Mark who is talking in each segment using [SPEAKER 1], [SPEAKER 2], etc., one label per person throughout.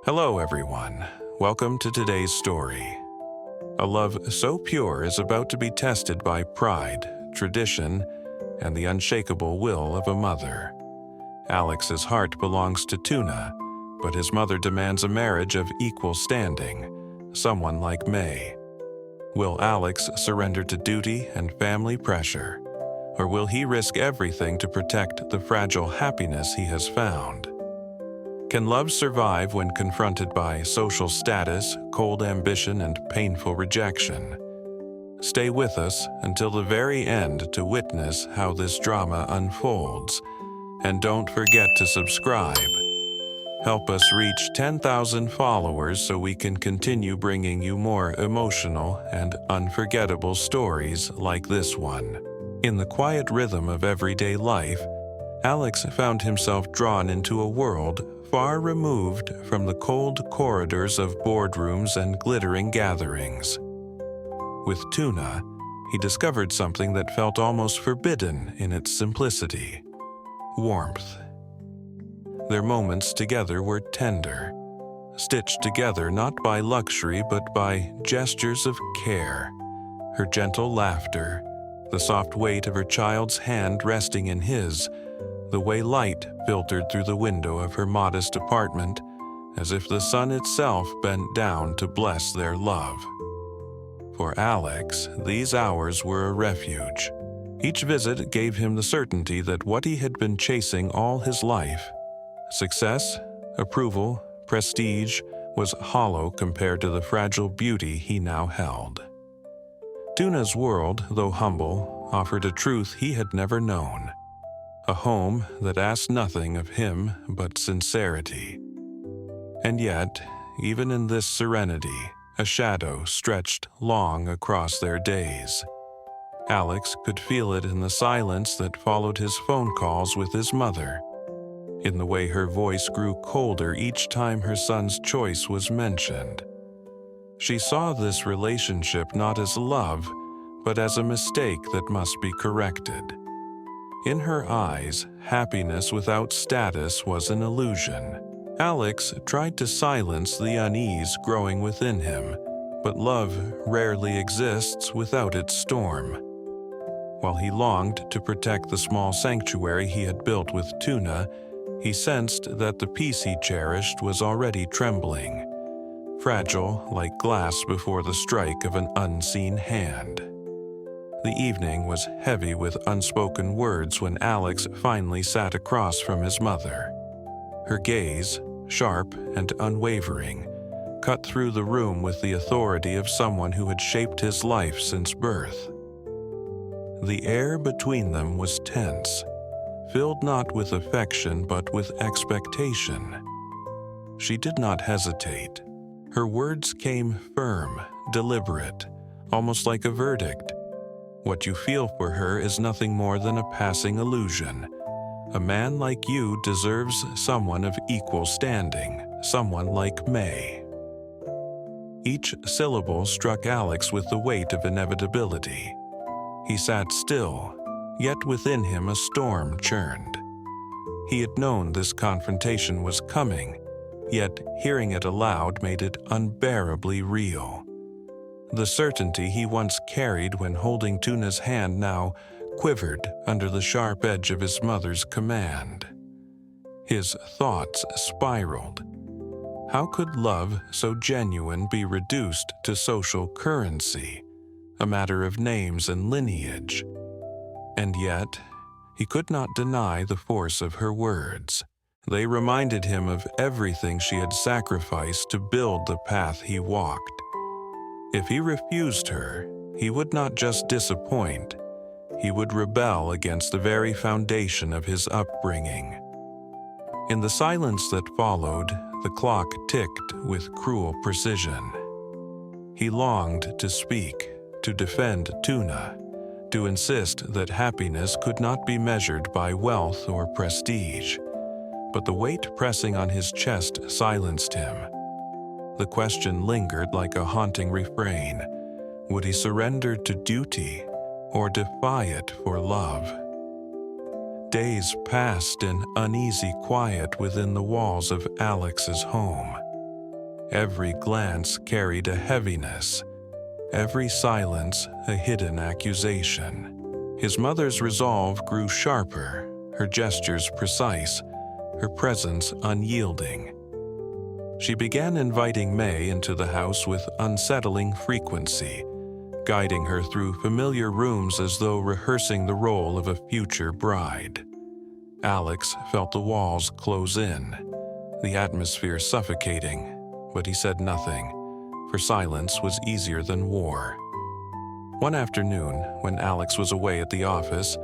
[SPEAKER 1] Hello, everyone. Welcome to today's story. A love so pure is about to be tested by pride, tradition, and the unshakable will of a mother. Alex's heart belongs to Tuna, but his mother demands a marriage of equal standing, someone like May. Will Alex surrender to duty and family pressure, or will he risk everything to protect the fragile happiness he has found? Can love survive when confronted by social status, cold ambition, and painful rejection? Stay with us until the very end to witness how this drama unfolds. And don't forget to subscribe. Help us reach 10,000 followers so we can continue bringing you more emotional and unforgettable stories like this one. In the quiet rhythm of everyday life, Alex found himself drawn into a world far removed from the cold corridors of boardrooms and glittering gatherings. With Tuna, he discovered something that felt almost forbidden in its simplicity: warmth. Their moments together were tender, stitched together not by luxury but by gestures of care. Her gentle laughter, the soft weight of her child's hand resting in his, the way light filtered through the window of her modest apartment, as if the sun itself bent down to bless their love. For Alex, these hours were a refuge. Each visit gave him the certainty that what he had been chasing all his life, success, approval, prestige, was hollow compared to the fragile beauty he now held. Tuna's world, though humble, offered a truth he had never known. A home that asked nothing of him but sincerity. And yet, even in this serenity, a shadow stretched long across their days. Alex could feel it in the silence that followed his phone calls with his mother, in the way her voice grew colder each time her son's choice was mentioned. She saw this relationship not as love, but as a mistake that must be corrected. In her eyes, happiness without status was an illusion. Alex tried to silence the unease growing within him, but love rarely exists without its storm. While he longed to protect the small sanctuary he had built with Tuna, he sensed that the peace he cherished was already trembling, fragile like glass before the strike of an unseen hand. The evening was heavy with unspoken words when Alex finally sat across from his mother. Her gaze, sharp and unwavering, cut through the room with the authority of someone who had shaped his life since birth. The air between them was tense, filled not with affection but with expectation. She did not hesitate. Her words came firm, deliberate, almost like a verdict. What you feel for her is nothing more than a passing illusion. A man like you deserves someone of equal standing, someone like May. Each syllable struck Alex with the weight of inevitability. He sat still, yet within him a storm churned. He had known this confrontation was coming, yet hearing it aloud made it unbearably real. The certainty he once carried when holding Tuna's hand now quivered under the sharp edge of his mother's command. His thoughts spiraled. How could love so genuine be reduced to social currency, a matter of names and lineage? And yet, he could not deny the force of her words. They reminded him of everything she had sacrificed to build the path he walked. If he refused her, he would not just disappoint, he would rebel against the very foundation of his upbringing. In the silence that followed, the clock ticked with cruel precision. He longed to speak, to defend Tuna, to insist that happiness could not be measured by wealth or prestige. But the weight pressing on his chest silenced him. The question lingered like a haunting refrain. Would he surrender to duty or defy it for love? Days passed in uneasy quiet within the walls of Alex's home. Every glance carried a heaviness, every silence a hidden accusation. His mother's resolve grew sharper, her gestures precise, her presence unyielding. She began inviting May into the house with unsettling frequency, guiding her through familiar rooms as though rehearsing the role of a future bride. Alex felt the walls close in, the atmosphere suffocating, but he said nothing, for silence was easier than war. One afternoon, when Alex was away at the office,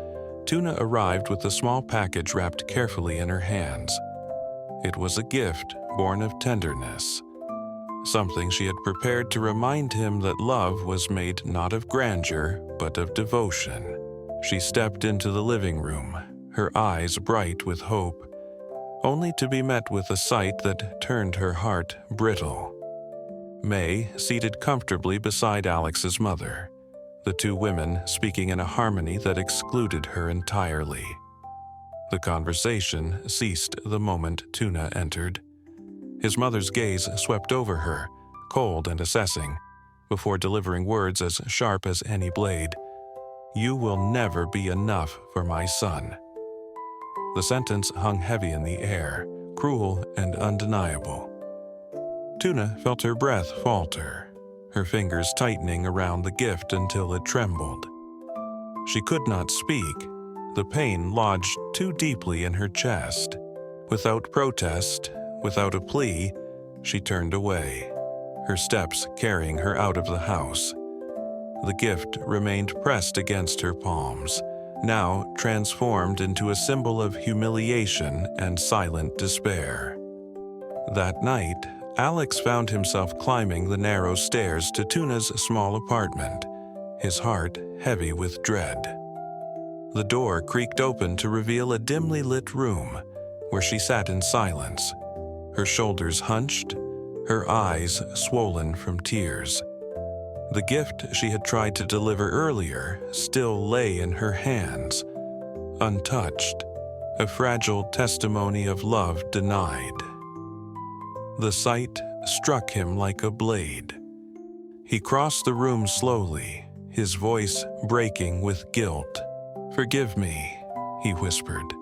[SPEAKER 1] Tuna arrived with a small package wrapped carefully in her hands. It was a gift born of tenderness, something she had prepared to remind him that love was made not of grandeur, but of devotion. She stepped into the living room, her eyes bright with hope, only to be met with a sight that turned her heart brittle. May, seated comfortably beside Alex's mother, the two women speaking in a harmony that excluded her entirely. The conversation ceased the moment Tuna entered. His mother's gaze swept over her, cold and assessing, before delivering words as sharp as any blade. "You will never be enough for my son." The sentence hung heavy in the air, cruel and undeniable. Tuna felt her breath falter, her fingers tightening around the gift until it trembled. She could not speak. The pain lodged too deeply in her chest. Without protest, without a plea, she turned away, her steps carrying her out of the house. The gift remained pressed against her palms, now transformed into a symbol of humiliation and silent despair. That night, Alex found himself climbing the narrow stairs to Tuna's small apartment, his heart heavy with dread. The door creaked open to reveal a dimly lit room where she sat in silence, her shoulders hunched, her eyes swollen from tears. The gift she had tried to deliver earlier still lay in her hands, untouched, a fragile testimony of love denied. The sight struck him like a blade. He crossed the room slowly, his voice breaking with guilt. "Forgive me," he whispered,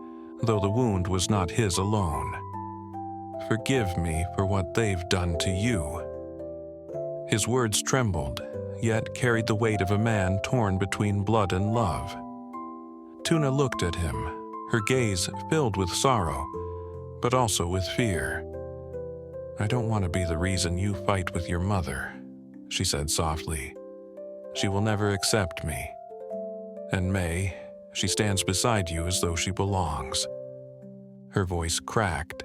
[SPEAKER 1] though the wound was not his alone. "Forgive me for what they've done to you." His words trembled, yet carried the weight of a man torn between blood and love. Tuna looked at him, her gaze filled with sorrow, but also with fear. "I don't want to be the reason you fight with your mother," she said softly. "She will never accept me. And May, she stands beside you as though she belongs." Her voice cracked,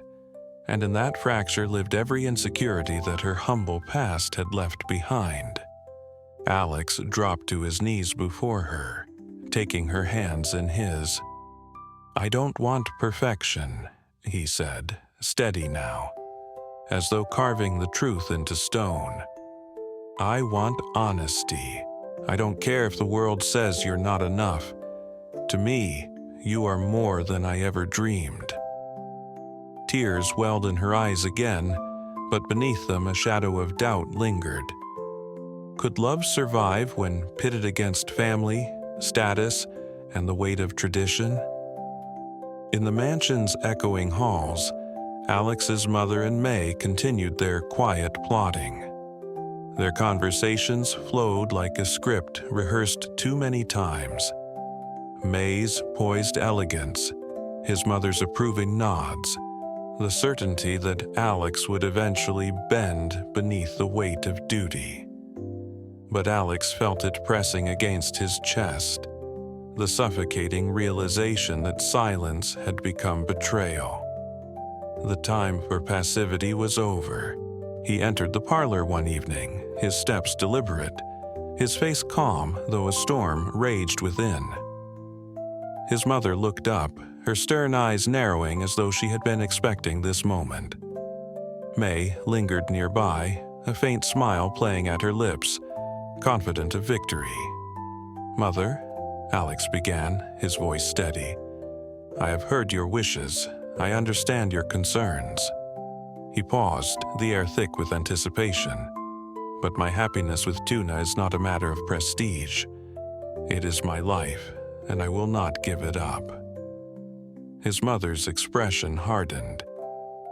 [SPEAKER 1] and in that fracture lived every insecurity that her humble past had left behind. Alex dropped to his knees before her, taking her hands in his. "I don't want perfection," he said, steady now, as though carving the truth into stone. "I want honesty. I don't care if the world says you're not enough. To me, you are more than I ever dreamed." Tears welled in her eyes again, but beneath them a shadow of doubt lingered. Could love survive when pitted against family, status, and the weight of tradition? In the mansion's echoing halls, Alex's mother and May continued their quiet plotting. Their conversations flowed like a script rehearsed too many times. May's poised elegance, his mother's approving nods, the certainty that Alex would eventually bend beneath the weight of duty. But Alex felt it pressing against his chest, the suffocating realization that silence had become betrayal. The time for passivity was over. He entered the parlor one evening, his steps deliberate, his face calm though a storm raged within. His mother looked up, her stern eyes narrowing as though she had been expecting this moment. May lingered nearby, a faint smile playing at her lips, confident of victory. "Mother," Alex began, his voice steady, "I have heard your wishes. I understand your concerns." He paused, the air thick with anticipation. But my happiness with Tuna is not a matter of prestige. It is my life, and I will not give it up. His mother's expression hardened.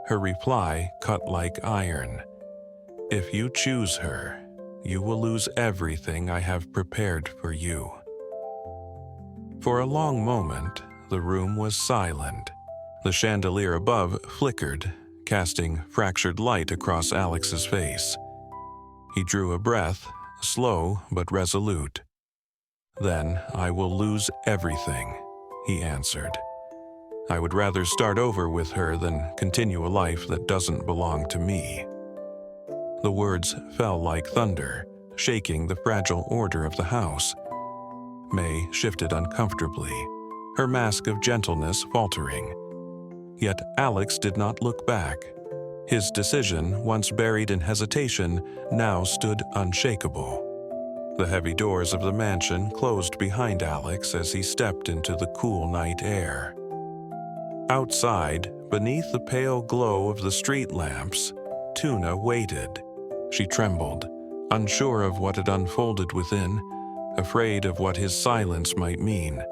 [SPEAKER 1] Her reply cut like iron. If you choose her, you will lose everything I have prepared for you. For a long moment, the room was silent. The chandelier above flickered, casting fractured light across Alex's face. He drew a breath, slow but resolute. "Then I will lose everything," he answered. "I would rather start over with her than continue a life that doesn't belong to me." The words fell like thunder, shaking the fragile order of the house. May shifted uncomfortably, her mask of gentleness faltering. Yet Alex did not look back. His decision, once buried in hesitation, now stood unshakable. The heavy doors of the mansion closed behind Alex as he stepped into the cool night air. Outside, beneath the pale glow of the street lamps, Tuna waited. She trembled, unsure of what had unfolded within, afraid of what his silence might mean.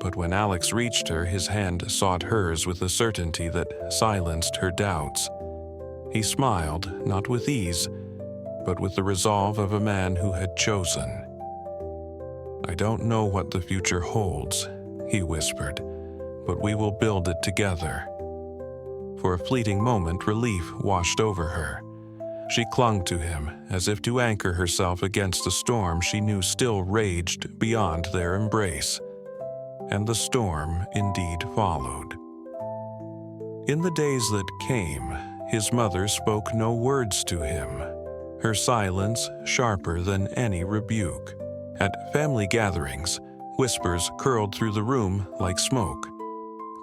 [SPEAKER 1] But when Alex reached her, his hand sought hers with a certainty that silenced her doubts. He smiled, not with ease, but with the resolve of a man who had chosen. "I don't know what the future holds," he whispered, "but we will build it together." For a fleeting moment, relief washed over her. She clung to him, as if to anchor herself against a storm she knew still raged beyond their embrace. And the storm indeed followed. In the days that came, his mother spoke no words to him, her silence sharper than any rebuke. At family gatherings, whispers curled through the room like smoke,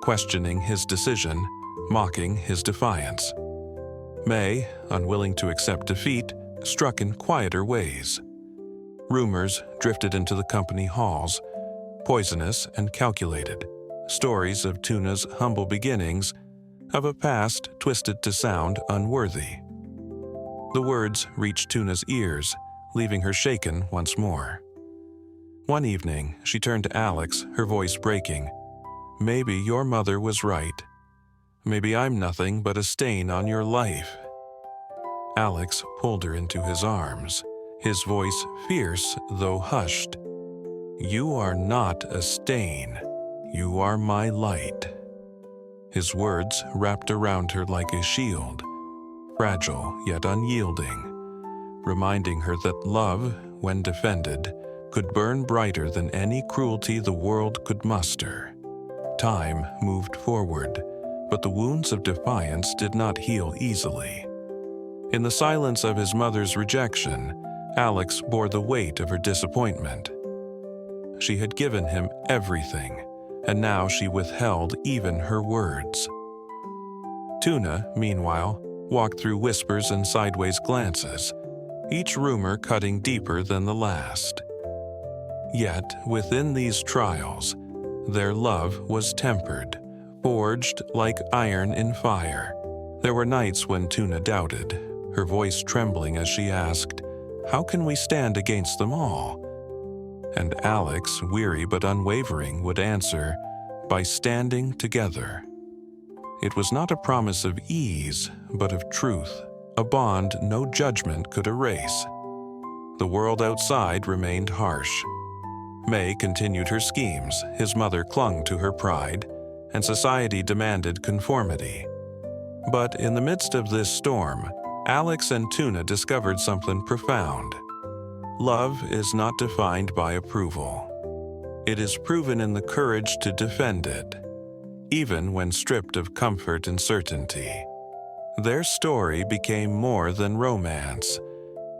[SPEAKER 1] questioning his decision, mocking his defiance. May, unwilling to accept defeat, struck in quieter ways. Rumors drifted into the company halls, poisonous and calculated, stories of Tuna's humble beginnings, of a past twisted to sound unworthy. The words reached Tuna's ears, leaving her shaken once more. One evening, she turned to Alex, her voice breaking. "Maybe your mother was right. Maybe I'm nothing but a stain on your life." Alex pulled her into his arms, his voice fierce though hushed. "You are not a stain. You are my light." His words wrapped around her like a shield, fragile yet unyielding, reminding her that love, when defended, could burn brighter than any cruelty the world could muster. Time moved forward, but the wounds of defiance did not heal easily. In the silence of his mother's rejection, Alex bore the weight of her disappointment. She had given him everything, and now she withheld even her words. Tuna, meanwhile, walked through whispers and sideways glances, each rumor cutting deeper than the last. Yet, within these trials, their love was tempered, forged like iron in fire. There were nights when Tuna doubted, her voice trembling as she asked, "How can we stand against them all?" And Alex, weary but unwavering, would answer, "By standing together." It was not a promise of ease, but of truth, a bond no judgment could erase. The world outside remained harsh. May continued her schemes, his mother clung to her pride, and society demanded conformity. But in the midst of this storm, Alex and Tuna discovered something profound. Love is not defined by approval. It is proven in the courage to defend it, even when stripped of comfort and certainty. Their story became more than romance.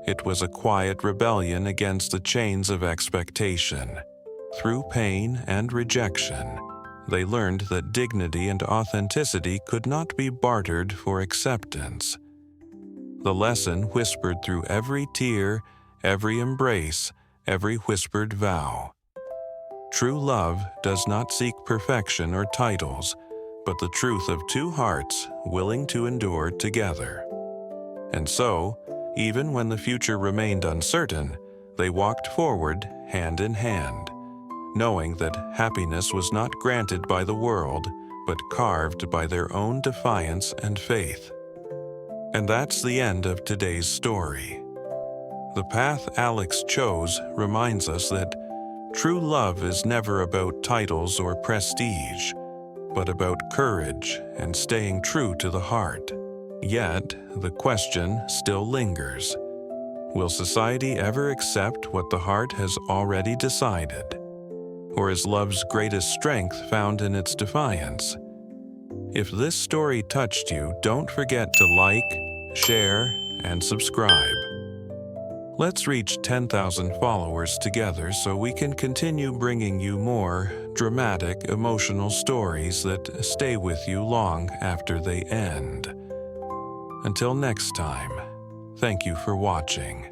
[SPEAKER 1] It was a quiet rebellion against the chains of expectation. Through pain and rejection, they learned that dignity and authenticity could not be bartered for acceptance. The lesson whispered through every tear, every embrace, every whispered vow. True love does not seek perfection or titles, but the truth of two hearts willing to endure together. And so, even when the future remained uncertain, they walked forward hand in hand, knowing that happiness was not granted by the world, but carved by their own defiance and faith. And that's the end of today's story. The path Alex chose reminds us that true love is never about titles or prestige, but about courage and staying true to the heart. Yet, the question still lingers. Will society ever accept what the heart has already decided? Or is love's greatest strength found in its defiance? If this story touched you, don't forget to like, share, and subscribe. Let's reach 10,000 followers together so we can continue bringing you more dramatic, emotional stories that stay with you long after they end. Until next time, thank you for watching.